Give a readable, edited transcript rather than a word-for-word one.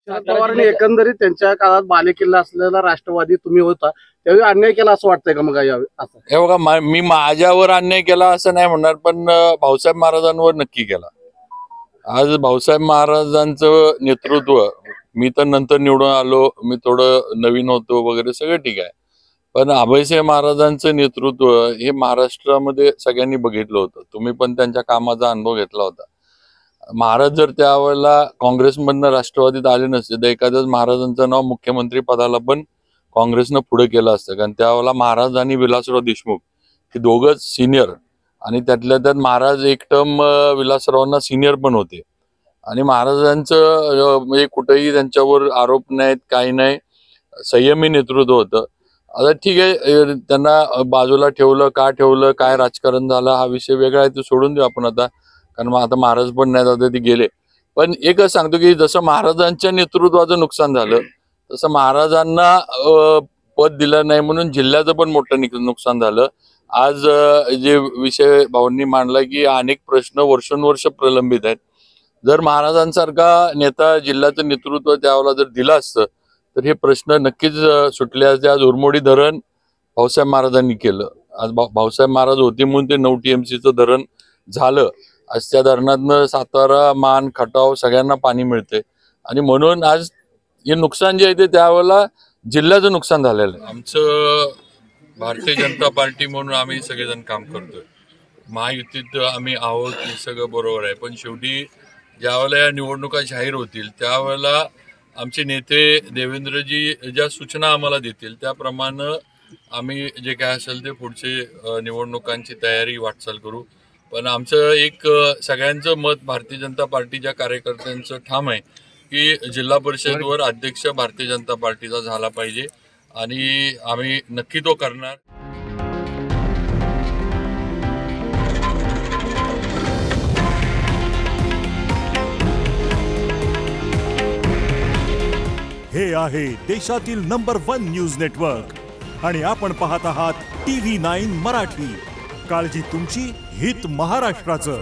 शरद पवारांनी एकंदरीत त्यांच्या काळात बालेकिल्ला असलेला राष्ट्रवादी तुम्ही होता, त्यावेळी अन्याय केला असं वाटतंय का? मग असं हे बघा, मी माझ्यावर अन्याय केला असं नाही म्हणणार, पण भाऊसाहेब महाराजांवर नक्की केला. आज भाऊसाहेब महाराजांचं नेतृत्व, मी तर नंतर निवडून आलो, मी थोडं नवीन होतो वगैरे सगळं ठीक आहे, पण अभयसिंह महाराजांचं नेतृत्व हे महाराष्ट्रामध्ये सगळ्यांनी बघितलं होतं. तुम्ही पण त्यांच्या कामाचा अनुभव घेतला होता. महाराज जर त्यावेळेला काँग्रेसमधनं राष्ट्रवादीत आले नसते तर एखाद्याच महाराजांचं नाव मुख्यमंत्री पदाला पण काँग्रेसनं पुढे केलं असतं. कारण त्यावेळेला महाराज आणि विलासराव देशमुख हे दोघंच सिनियर, आणि त्यातल्या त्यात महाराज एक टर्म विलासरावांना सिनियर पण होते, आणि महाराजांचं म्हणजे कुठेही त्यांच्यावर आरोप नाहीत, काही नाही, संयमी नेतृत्व होतं. आता ठीक आहे, त्यांना बाजूला ठेवलं, का ठेवलं, काय राजकारण झालं हा विषय वेगळा आहे, तो सोडून देऊ आपण आता, कारण मग आता महाराज पण नाही, आता ते गेले. पण एकच सांगतो की जसं महाराजांच्या नेतृत्वाचं नुकसान झालं तसं महाराजांना पद दिलं नाही म्हणून जिल्ह्याचं पण मोठं नुकसान झालं. आज जे विषय भाऊंनी मांडला की अनेक प्रश्न वर्षानुवर्ष प्रलंबित आहेत. जर महाराजांसारखा नेता जिल्ह्याचं नेतृत्व त्यावेळेला जर दिलं असतं तर हे प्रश्न नक्कीच सुटले असते. आज उरमोडी धरण भाऊसाहेब महाराजांनी केलं. आज भाऊसाहेब महाराज होते म्हणून ते 9 TMCचं धरण झालं. आज त्या धरणातनं सातारा, मान, खटाव सगळ्यांना पाणी मिळते, आणि म्हणून आज हे नुकसान जे आहे ते त्यावेळेला जिल्ह्याचं नुकसान झालेलं आहे. आमचं भारतीय जनता पार्टी म्हणून आम्ही सगळेजण काम करतोय, महायुतीत आम्ही आहोत, हे सगळं बरोबर आहे. पण शेवटी ज्यावेळेला या निवडणुका जाहीर होतील त्यावेळेला आमचे नेते देवेंद्रजी ज्या सूचना आम्हाला देतील त्याप्रमाणे आम्ही जे काय असेल ते पुढचे निवडणुकांची तयारी वाटचाल करू. पण आमचं एक सगळ्यांचं मत भारतीय जनता पार्टीच्या कार्यकर्त्यांचं ठाम आहे की जिल्हा परिषदवर अध्यक्ष भारतीय जनता पार्टीचा झाला पाहिजे, आणि आम्ही नक्की तो करणार. हे आहे देशातील नंबर 1 न्यूज नेटवर्क, आणि आपण पाहत आहात TV9 मराठी. काळजी तुमची, हित महाराष्ट्राचं.